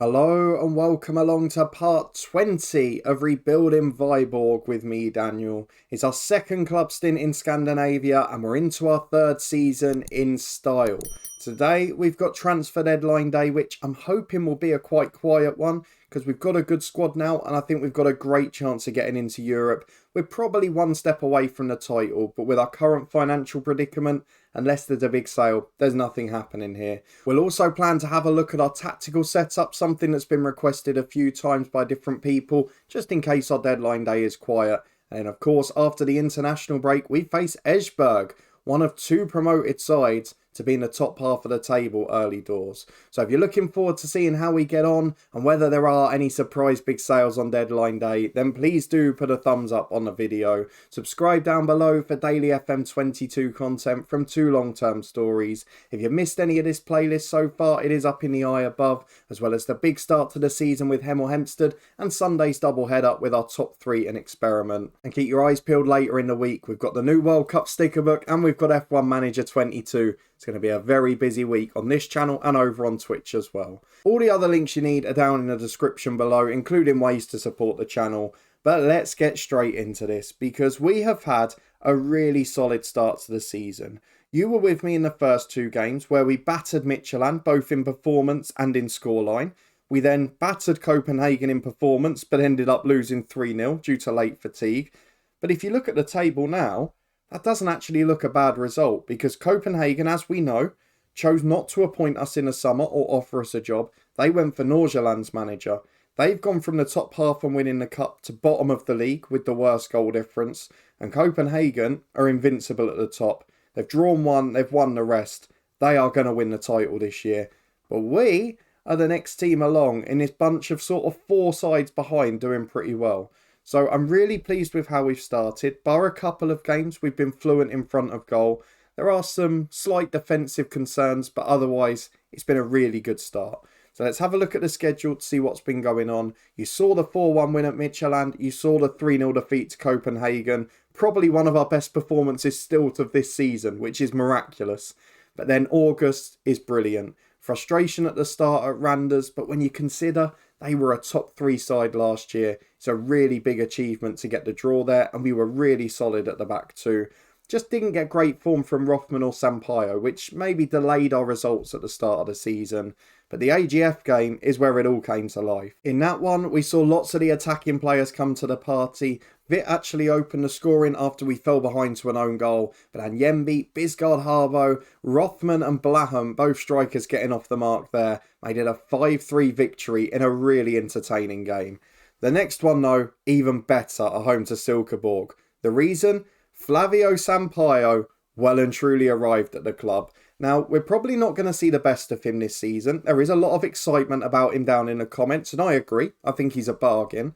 Hello and welcome along to part 20 of Rebuilding Viborg with me, Daniel. It's our second club stint in Scandinavia and we're into our third season in style. Today we've got transfer deadline day, which I'm hoping will be a quite quiet one because we've got a good squad now and I think we've got a great chance of getting into Europe. We're probably one step away from the title, but with our current financial predicament, unless there's a big sale, there's nothing happening here. We'll also plan to have a look at our tactical setup, something that's been requested a few times by different people, just in case our deadline day is quiet. And of course, after the international break, we face Esbjerg, one of two promoted sides to be in the top half of the table early doors. So if you're looking forward to seeing how we get on and whether there are any surprise big sales on deadline day, then please do put a thumbs up on the video. Subscribe down below for daily FM22 content from two long-term stories. If you've missed any of this playlist so far, it is up in the eye above, as well as the big start to the season with Hemel Hempstead and Sunday's double head up with our top three and experiment. And keep your eyes peeled later in the week. We've got the new World Cup sticker book and we've got F1 Manager 22. It's going to be a very busy week on this channel and over on Twitch as well. All the other links you need are down in the description below, including ways to support the channel. But let's get straight into this because we have had a really solid start to the season. You were with me in the first two games where we battered Midtjylland both in performance and in scoreline. We then battered Copenhagen in performance but ended up losing 3-0 due to late fatigue. But if you look at the table now, that doesn't actually look a bad result because Copenhagen, as we know, chose not to appoint us in the summer or offer us a job. They went for Nordsjælland's manager. They've gone from the top half and winning the cup to bottom of the league with the worst goal difference. And Copenhagen are invincible at the top. They've drawn one, they've won the rest. They are going to win the title this year. But we are the next team along in this bunch of sort of four sides behind doing pretty well. So I'm really pleased with how we've started. Bar a couple of games, we've been fluent in front of goal. There are some slight defensive concerns, but otherwise it's been a really good start. So let's have a look at the schedule to see what's been going on. You saw the 4-1 win at Midtjylland. You saw the 3-0 defeat to Copenhagen. Probably one of our best performances still of this season, which is miraculous. But then August is brilliant. Frustration at the start at Randers, but when you consider they were a top three side last year, it's a really big achievement to get the draw there, and we were really solid at the back too. Just didn't get great form from Rothman or Sampaio, which maybe delayed our results at the start of the season. But the AGF game is where it all came to life. In that one, we saw lots of the attacking players come to the party. Vitt actually opened the scoring after we fell behind to an own goal. But Anyembi, Bisgaard Harbo, Rothman and Blaham, both strikers getting off the mark there, made it a 5-3 victory in a really entertaining game. The next one though, even better, at home to Silkeborg. The reason? Flavio Sampaio well and truly arrived at the club. Now, we're probably not going to see the best of him this season. There is a lot of excitement about him down in the comments, and I agree. I think he's a bargain.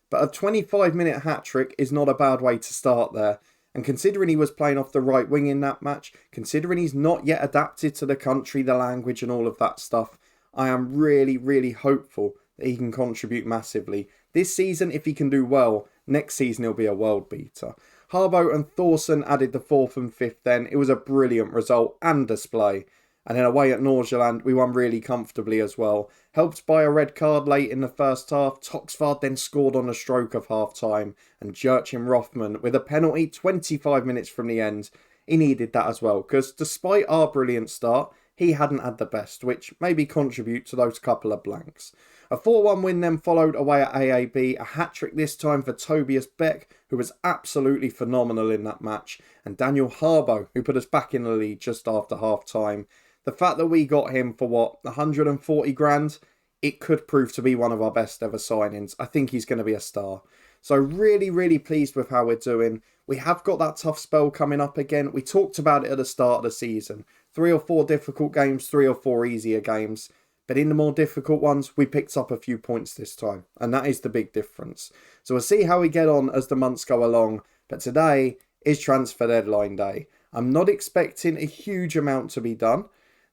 But a 25-minute hat-trick is not a bad way to start there. And considering he was playing off the right wing in that match, considering he's not yet adapted to the country, the language and all of that stuff, I am really, really hopeful that he can contribute massively. This season, if he can do well, next season he'll be a world beater. Harbo and Thorson added the 4th and 5th then. It was a brilliant result and display. And then away at Nordsjælland, we won really comfortably as well. Helped by a red card late in the first half, Toxvard then scored on a stroke of half-time. And Jurchen Rothman, with a penalty 25 minutes from the end, he needed that as well. Because despite our brilliant start, he hadn't had the best, which maybe contribute to those couple of blanks. A 4-1 win then followed away at AAB, a hat-trick this time for Tobias Beck, who was absolutely phenomenal in that match, and Daniel Harbo, who put us back in the lead just after half-time. The fact that we got him for, 140 grand, it could prove to be one of our best ever signings. I think he's going to be a star. So really, really pleased with how we're doing. We have got that tough spell coming up again. We talked about it at the start of the season. 3 or 4 difficult games, 3 or 4 easier games. But in the more difficult ones, we picked up a few points this time. And that is the big difference. So we'll see how we get on as the months go along. But today is transfer deadline day. I'm not expecting a huge amount to be done.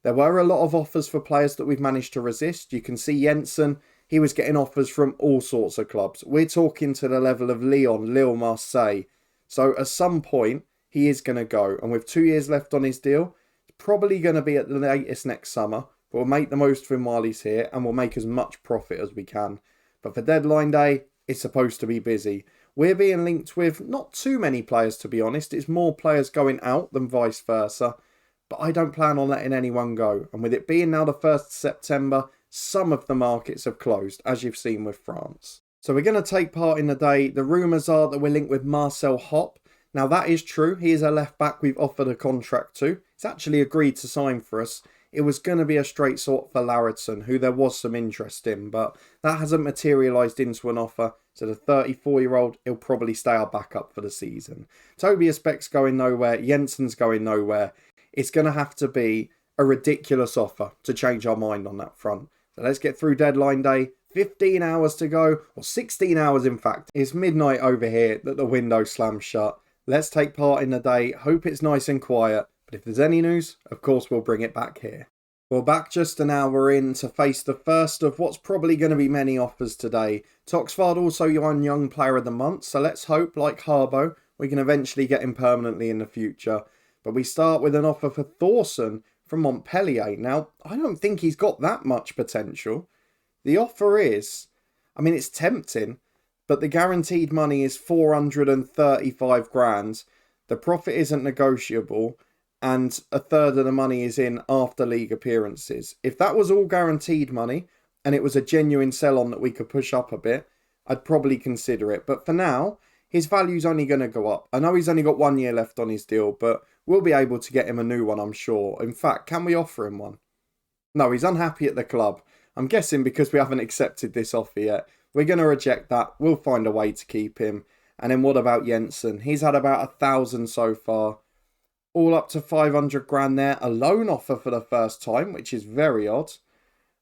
There were a lot of offers for players that we've managed to resist. You can see Jensen, he was getting offers from all sorts of clubs. We're talking to the level of Lyon, Lille, Marseille. So at some point, he is going to go. And with 2 years left on his deal, it's probably going to be at the latest next summer. but we'll make the most of him while he's here and we'll make as much profit as we can. But for deadline day, it's supposed to be busy. We're being linked with not too many players, to be honest. It's more players going out than vice versa. But I don't plan on letting anyone go. And with it being now the 1st of September, some of the markets have closed, as you've seen with France. So we're going to take part in the day. The rumours are that we're linked with Marcel Hopp. Now that is true. He is a left back we've offered a contract to. He's actually agreed to sign for us. It was going to be a straight sort for Lauritsen, who there was some interest in, but that hasn't materialised into an offer. So the 34-year-old, he'll probably stay our backup for the season. Tobias Beck's going nowhere. Jensen's going nowhere. It's going to have to be a ridiculous offer to change our mind on that front. So let's get through deadline day. 15 hours to go, or 16 hours in fact. It's midnight over here that the window slams shut. Let's take part in the day. Hope it's nice and quiet. But if there's any news, of course we'll bring it back here. We're back just an hour in to face the first of what's probably going to be many offers today. Toxvard also won Young Player of the Month, so let's hope, like Harbo, we can eventually get him permanently in the future. But we start with an offer for Thorson from Montpellier. Now, I don't think he's got that much potential. The offer is, it's tempting, but the guaranteed money is 435 grand. The profit isn't negotiable. And a third of the money is in after league appearances. If that was all guaranteed money and it was a genuine sell-on that we could push up a bit, I'd probably consider it. But for now, his value's only going to go up. I know he's only got 1 year left on his deal, but we'll be able to get him a new one, I'm sure. In fact, can we offer him one? No, he's unhappy at the club. I'm guessing because we haven't accepted this offer yet. We're going to reject that. We'll find a way to keep him. And then what about Jensen? He's had about 1,000 so far. All up to 500 grand there. A loan offer for the first time, which is very odd.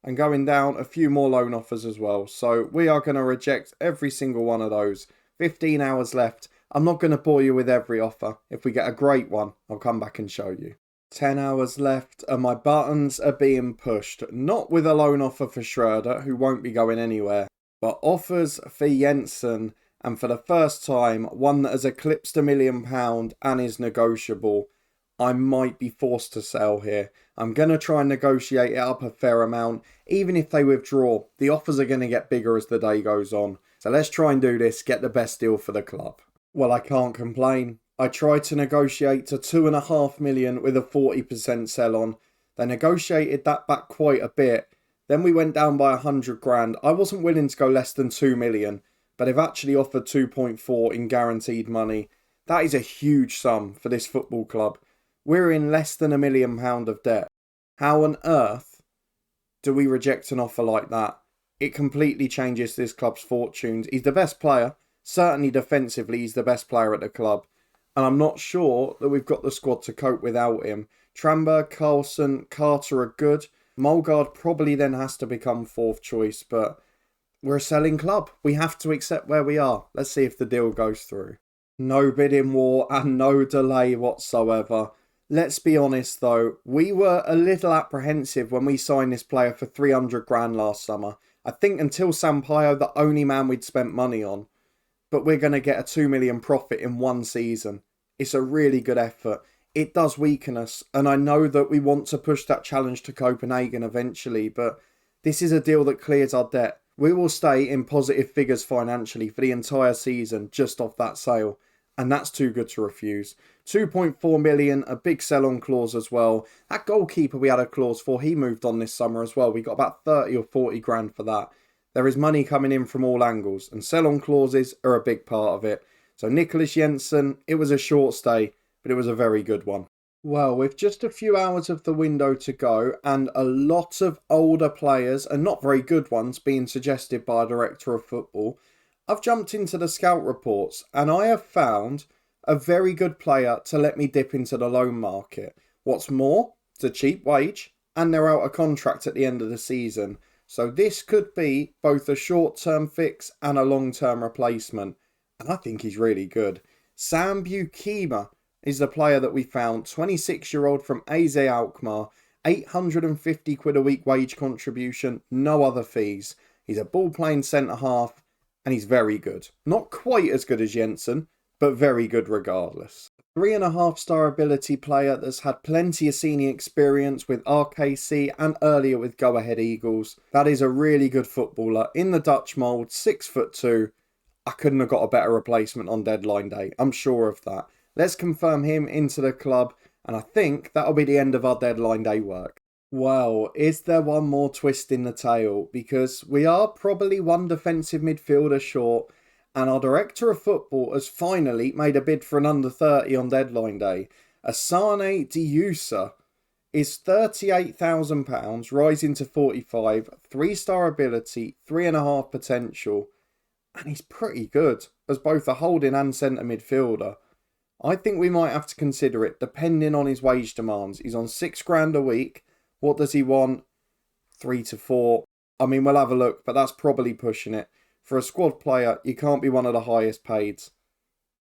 And going down, a few more loan offers as well. So we are going to reject every single one of those. 15 hours left. I'm not going to bore you with every offer. If we get a great one, I'll come back and show you. 10 hours left and my buttons are being pushed. Not with a loan offer for Schroeder, who won't be going anywhere. But offers for Jensen. And for the first time, one that has eclipsed £1 million and is negotiable. I might be forced to sell here. I'm going to try and negotiate it up a fair amount. Even if they withdraw, the offers are going to get bigger as the day goes on. So let's try and do this, get the best deal for the club. Well, I can't complain. I tried to negotiate to 2.5 million with a 40% sell on. They negotiated that back quite a bit. Then we went down by 100 grand. I wasn't willing to go less than 2 million, but they've actually offered 2.4 in guaranteed money. That is a huge sum for this football club. We're in less than £1 million of debt. How on earth do we reject an offer like that? It completely changes this club's fortunes. He's the best player. Certainly defensively, he's the best player at the club. And I'm not sure that we've got the squad to cope without him. Tramberg, Carlson, Carter are good. Mulgard probably then has to become fourth choice, but we're a selling club. We have to accept where we are. Let's see if the deal goes through. No bidding war and no delay whatsoever. Let's be honest though, we were a little apprehensive when we signed this player for 300 grand last summer. I think until Sampaio, the only man we'd spent money on. But we're going to get a 2 million profit in one season. It's a really good effort. It does weaken us, and I know that we want to push that challenge to Copenhagen eventually, but this is a deal that clears our debt. We will stay in positive figures financially for the entire season just off that sale. And that's too good to refuse. 2.4 million, a big sell-on clause as well. That goalkeeper we had a clause for, he moved on this summer as well. We got about 30 or 40 grand for that. There is money coming in from all angles, and sell-on clauses are a big part of it. So Nicholas Jensen, it was a short stay, but it was a very good one. Well, with just a few hours of the window to go, and a lot of older players, and not very good ones, being suggested by a director of football, I've jumped into the scout reports and I have found a very good player to let me dip into the loan market. What's more, it's a cheap wage and they're out of contract at the end of the season. So this could be both a short-term fix and a long-term replacement. And I think he's really good. Sam Bukima is the player that we found. 26-year-old from AZ Alkmaar. 850 quid a week wage contribution. No other fees. He's a ball-playing centre-half. And he's very good. Not quite as good as Jensen, but very good regardless. 3.5-star ability player that's had plenty of senior experience with RKC and earlier with Go Ahead Eagles. That is a really good footballer in the Dutch mould, 6'2". I couldn't have got a better replacement on deadline day. I'm sure of that. Let's confirm him into the club, and I think that'll be the end of our deadline day work. Well, is there one more twist in the tale? Because we are probably one defensive midfielder short, and our director of football has finally made a bid for an under 30 on deadline day. Asane Diusa is £38,000, rising to 45, 3-star ability, 3.5 potential, and he's pretty good as both a holding and centre midfielder. I think we might have to consider it depending on his wage demands. He's on £6,000 a week. What does he want? 3 to 4. I mean, we'll have a look, but that's probably pushing it. For a squad player, you can't be one of the highest paid.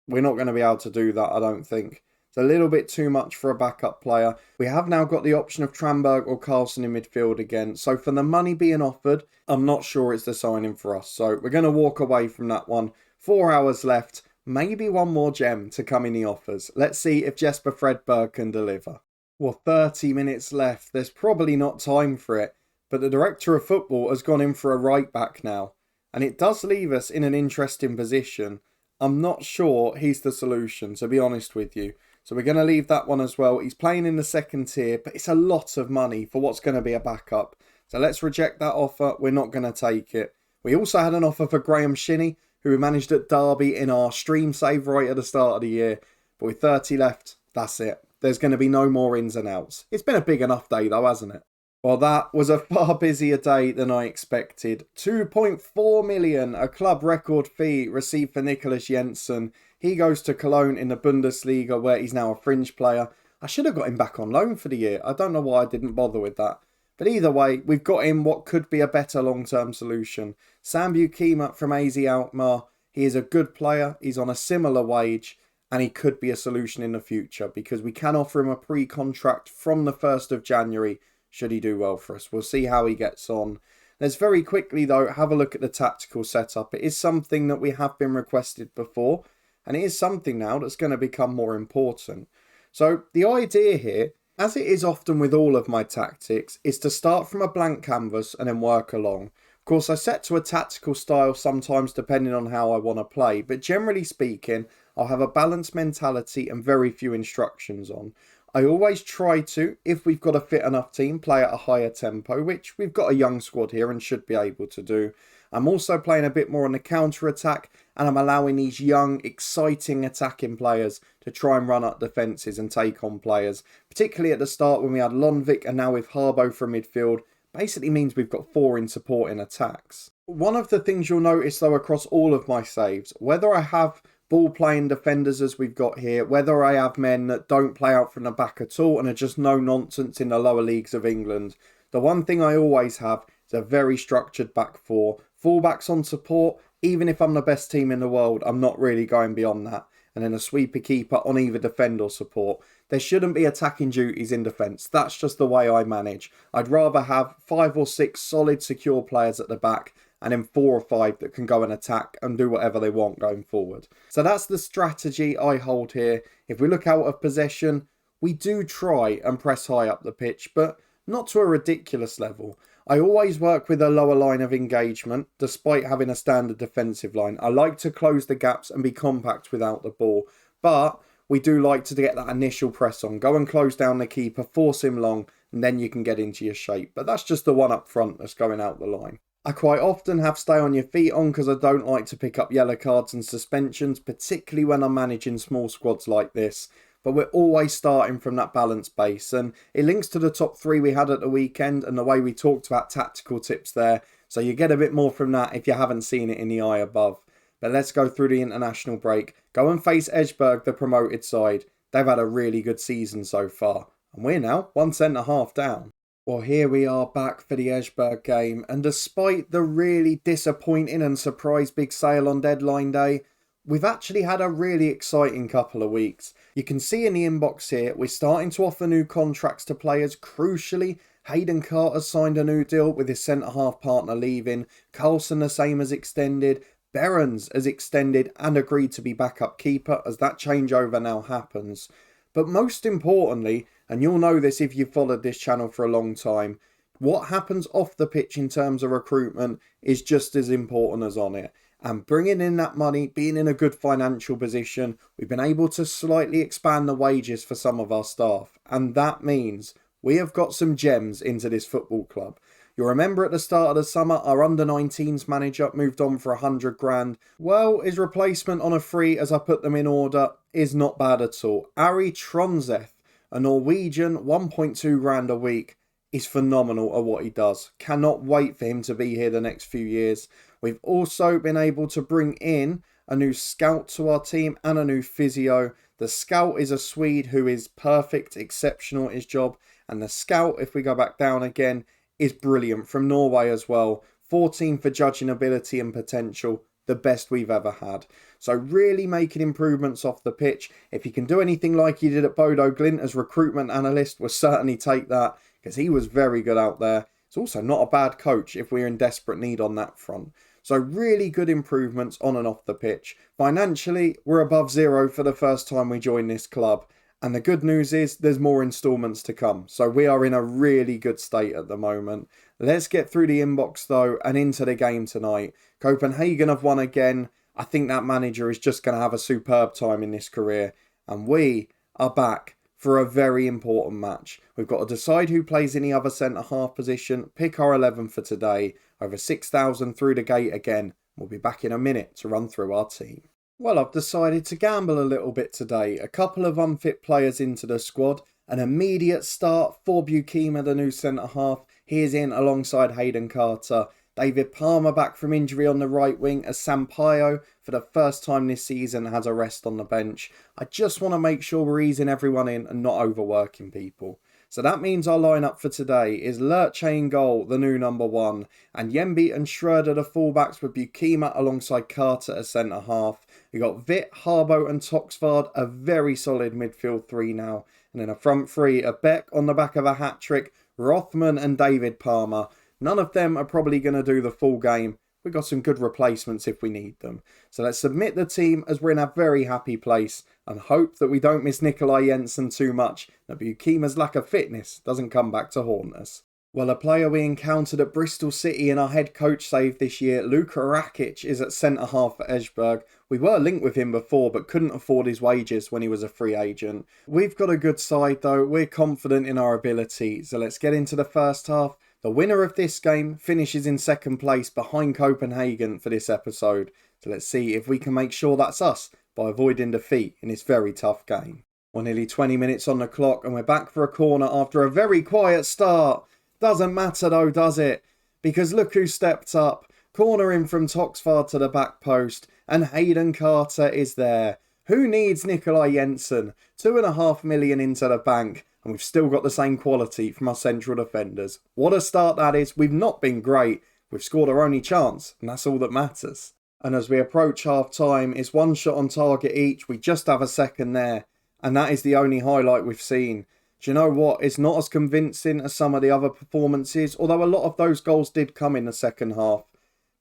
We're not going to be able to do that, I don't think. It's a little bit too much for a backup player. We have now got the option of Tranberg or Carlson in midfield again. So for the money being offered, I'm not sure it's the signing for us. So we're going to walk away from that one. 4 hours left. Maybe one more gem to come in the offers. Let's see if Jesper Fredberg can deliver. Well, 30 minutes left. There's probably not time for it. But the director of football has gone in for a right back now. And it does leave us in an interesting position. I'm not sure he's the solution, to be honest with you. So we're going to leave that one as well. He's playing in the second tier, but it's a lot of money for what's going to be a backup. So let's reject that offer. We're not going to take it. We also had an offer for Graham Shinney, who we managed at Derby in our stream save right at the start of the year. But with 30 left, that's it. There's going to be no more ins and outs. It's been a big enough day though, hasn't it? Well, that was a far busier day than I expected. 2.4 million, a club record fee received for Nicholas Jensen. He goes to Cologne in the Bundesliga, where he's now a fringe player. I should have got him back on loan for the year. I don't know why I didn't bother with that. But either way, we've got him what could be a better long-term solution. Sam Bukima from AZ Alkmaar. He is a good player. He's on a similar wage. And he could be a solution in the future, because we can offer him a pre-contract from the 1st of January, should he do well for us. We'll see how he gets on. Let's very quickly, though, have a look at the tactical setup. It is something that we have been requested before, and it is something now that's going to become more important. So the idea here, as it is often with all of my tactics, is to start from a blank canvas and then work along. Of course, I set to a tactical style sometimes depending on how I want to play, but generally speaking, I'll have a balanced mentality and very few instructions on. I always try to, if we've got a fit enough team, play at a higher tempo, which we've got a young squad here and should be able to do. I'm also playing a bit more on the counter-attack, and I'm allowing these young, exciting attacking players to try and run up defences and take on players. Particularly at the start when we had Lonvik and now with Harbo from midfield, basically means we've got 4 in supporting attacks. One of the things you'll notice though across all of my saves, whether I have ball playing defenders as we've got here, whether I have men that don't play out from the back at all and are just no nonsense in the lower leagues of England, the one thing I always have is a very structured back 4. Fullbacks on support, even if I'm the best team in the world, I'm not really going beyond that. And then a sweeper keeper on either defend or support. There shouldn't be attacking duties in defence. That's just the way I manage. I'd rather have 5 or 6 solid, secure players at the back and then 4 or 5 that can go and attack and do whatever they want going forward. So that's the strategy I hold here. If we look out of possession, we do try and press high up the pitch, but not to a ridiculous level. I always work with a lower line of engagement, despite having a standard defensive line. I like to close the gaps and be compact without the ball, but we do like to get that initial press on. Go and close down the keeper, force him long, and then you can get into your shape. But that's just the one up front that's going out the line. I quite often have stay on your feet on because I don't like to pick up yellow cards and suspensions, particularly when I'm managing small squads like this. But we're always starting from that balanced base, and it links to the top 3 we had at the weekend and the way we talked about tactical tips there. So you get a bit more from that if you haven't seen it in the eye above. But let's go through the international break. Go and face Esbjerg, the promoted side. They've had a really good season so far, and we're now 1 centre-half down. Well, here we are back for the Esbjerg game, and despite the really disappointing and surprise big sale on deadline day, we've actually had a really exciting couple of weeks. You can see in the inbox here, we're starting to offer new contracts to players. Crucially, Hayden Carter signed a new deal with his centre-half partner leaving. Carlson the same as extended. Behrens has extended and agreed to be backup keeper as that changeover now happens. But most importantly, and you'll know this if you've followed this channel for a long time, what happens off the pitch in terms of recruitment is just as important as on it. And bringing in that money, being in a good financial position, we've been able to slightly expand the wages for some of our staff. And that means we have got some gems into this football club. You'll remember at the start of the summer, our under-19s manager moved on for 100 grand. Well, his replacement on a free, as I put them in order, is not bad at all. Ari Tronzeth, a Norwegian, 1.2 grand a week, is phenomenal at what he does. Cannot wait for him to be here the next few years. We've also been able to bring in a new scout to our team and a new physio. The scout is a Swede who is perfect, exceptional at his job. And the scout, if we go back down again, is brilliant from Norway as well. 14 for judging ability and potential. The best we've ever had. So really making improvements off the pitch. If he can do anything like he did at Bodo Glimt as recruitment analyst, we'll certainly take that because he was very good out there. He's also not a bad coach if we're in desperate need on that front. So really good improvements on and off the pitch. Financially, we're above zero for the first time we joined this club. And the good news is there's more instalments to come. So we are in a really good state at the moment. Let's get through the inbox though and into the game tonight. Copenhagen have won again. I think that manager is just going to have a superb time in this career. And we are back for a very important match. We've got to decide who plays in the other centre-half position, pick our 11 for today. Over 6,000 through the gate again. We'll be back in a minute to run through our team. Well, I've decided to gamble a little bit today. A couple of unfit players into the squad. An immediate start for Bukima, the new centre-half. He is in alongside Hayden Carter. David Palmer back from injury on the right wing as Sampaio, for the first time this season, has a rest on the bench. I just want to make sure we're easing everyone in and not overworking people. So that means our lineup for today is Lerche in goal, the new number 1, and Yemby and Schroeder the fullbacks with Bukima alongside Carter as centre-half. We got Witt, Harbo and Toxvard, a very solid midfield 3 now. And then a front 3 of Beck on the back of a hat-trick, Rothman and David Palmer. None of them are probably going to do the full game. We've got some good replacements if we need them. So let's submit the team as we're in a very happy place and hope that we don't miss Nikolai Jensen too much, that Bukima's lack of fitness doesn't come back to haunt us. Well, a player we encountered at Bristol City in our head coach save this year, Luka Rakic, is at centre-half for Esbjerg. We were linked with him before but couldn't afford his wages when he was a free agent. We've got a good side though, we're confident in our ability, so let's get into the first half. The winner of this game finishes in second place behind Copenhagen for this episode. So let's see if we can make sure that's us by avoiding defeat in this very tough game. Well, nearly 20 minutes on the clock and we're back for a corner after a very quiet start. Doesn't matter though, does it? Because look who stepped up. Corner in from Toxvard to the back post and Hayden Carter is there. Who needs Nikolai Jensen? 2.5 million into the bank. And we've still got the same quality from our central defenders. What a start that is. We've not been great. We've scored our only chance, and that's all that matters. And as we approach half-time, it's 1 shot on target each. We just have a second there. And that is the only highlight we've seen. Do you know what? It's not as convincing as some of the other performances, although a lot of those goals did come in the second half.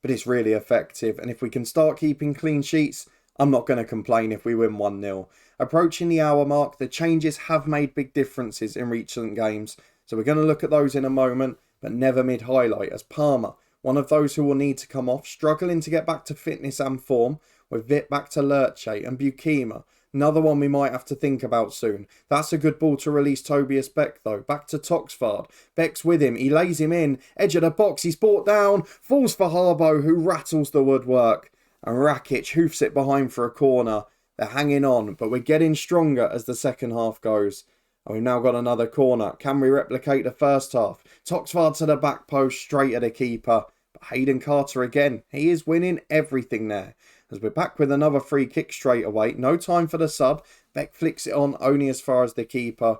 But it's really effective. And if we can start keeping clean sheets, I'm not going to complain if we win 1-0. Approaching the hour mark, the changes have made big differences in recent games. So we're going to look at those in a moment, but never mid-highlight as Palmer, one of those who will need to come off, struggling to get back to fitness and form, with Witt back to Lerche and Bukima. Another one we might have to think about soon. That's a good ball to release Tobias Beck though. Back to Toxvard. Beck's with him. He lays him in. Edge of the box. He's brought down. Falls for Harbo who rattles the woodwork. And Rakic hoofs it behind for a corner. They're hanging on, but we're getting stronger as the second half goes. And we've now got another corner. Can we replicate the first half? Toxvard to the back post, straight at the keeper. But Hayden Carter again. He is winning everything there. As we're back with another free kick straight away. No time for the sub. Beck flicks it on only as far as the keeper.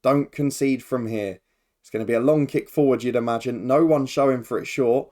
Don't concede from here. It's going to be a long kick forward, you'd imagine. No one showing for it short.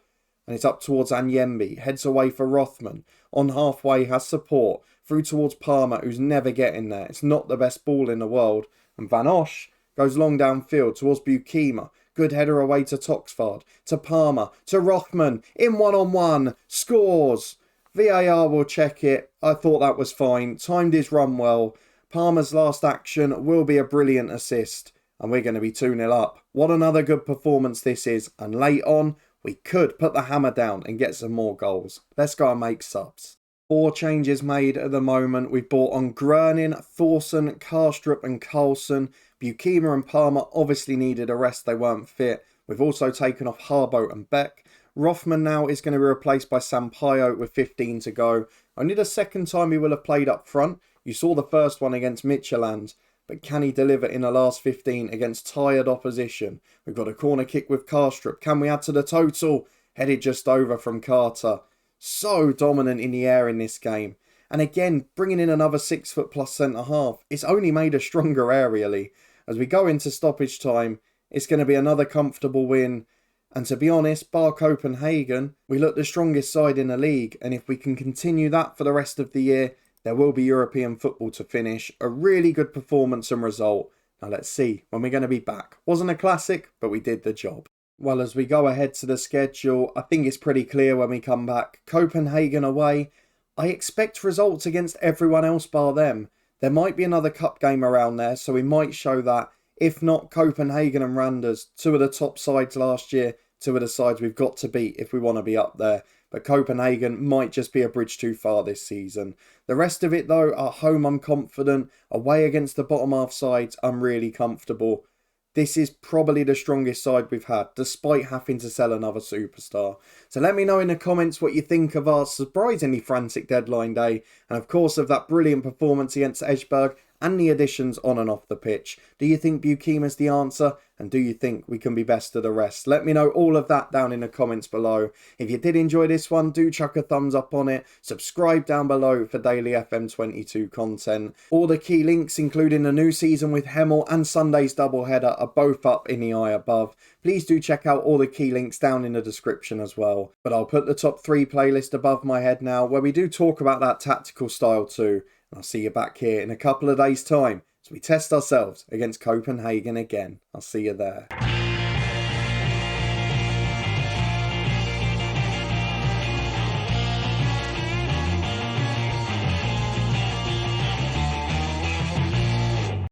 And it's up towards Anyembi. Heads away for Rothman. On halfway has support. Through towards Palmer, who's never getting there. It's not the best ball in the world. And Van Osch goes long downfield towards Bukima. Good header away to Toxvard. To Palmer. To Rothman. In one-on-one. Scores. VAR will check it. I thought that was fine. Timed his run well. Palmer's last action will be a brilliant assist. And we're going to be 2-0 up. What another good performance this is. And late on, we could put the hammer down and get some more goals. Let's go and make subs. 4 changes made at the moment. We've brought on Gröning, Thorson, Karstrup and Carlson. Bukema and Palmer obviously needed a rest. They weren't fit. We've also taken off Harbo and Beck. Rothman now is going to be replaced by Sampaio with 15 to go. Only the second time he will have played up front. You saw the first one against Midtjylland. But can he deliver in the last 15 against tired opposition? We've got a corner kick with Karstrup. Can we add to the total? Headed just over from Carter. So dominant in the air in this game. And again, bringing in another 6 foot plus centre half. It's only made us stronger aerially. As we go into stoppage time, it's going to be another comfortable win. And to be honest, bar Copenhagen, we look the strongest side in the league. And if we can continue that for the rest of the year, there will be European football to finish. A really good performance and result. Now let's see when we're going to be back. Wasn't a classic, but we did the job. Well, as we go ahead to the schedule, I think it's pretty clear when we come back. Copenhagen away. I expect results against everyone else bar them. There might be another cup game around there, so we might show that. If not, Copenhagen and Randers, 2 of the top sides last year, 2 of the sides we've got to beat if we want to be up there. But Copenhagen might just be a bridge too far this season. The rest of it though, at home I'm confident. Away against the bottom half sides, I'm really comfortable. This is probably the strongest side we've had, despite having to sell another superstar. So let me know in the comments what you think of our surprisingly frantic deadline day. And of course of that brilliant performance against Esbjerg and the additions on and off the pitch. Do you think Bukema's the answer? And do you think we can be best of the rest? Let me know all of that down in the comments below. If you did enjoy this one, do chuck a thumbs up on it. Subscribe down below for daily FM22 content. All the key links, including the new season with Hemel and Sunday's doubleheader, are both up in the eye above. Please do check out all the key links down in the description as well. But I'll put the top 3 playlist above my head now, where we do talk about that tactical style too. And I'll see you back here in a couple of days' time as we test ourselves against Copenhagen again. I'll see you there.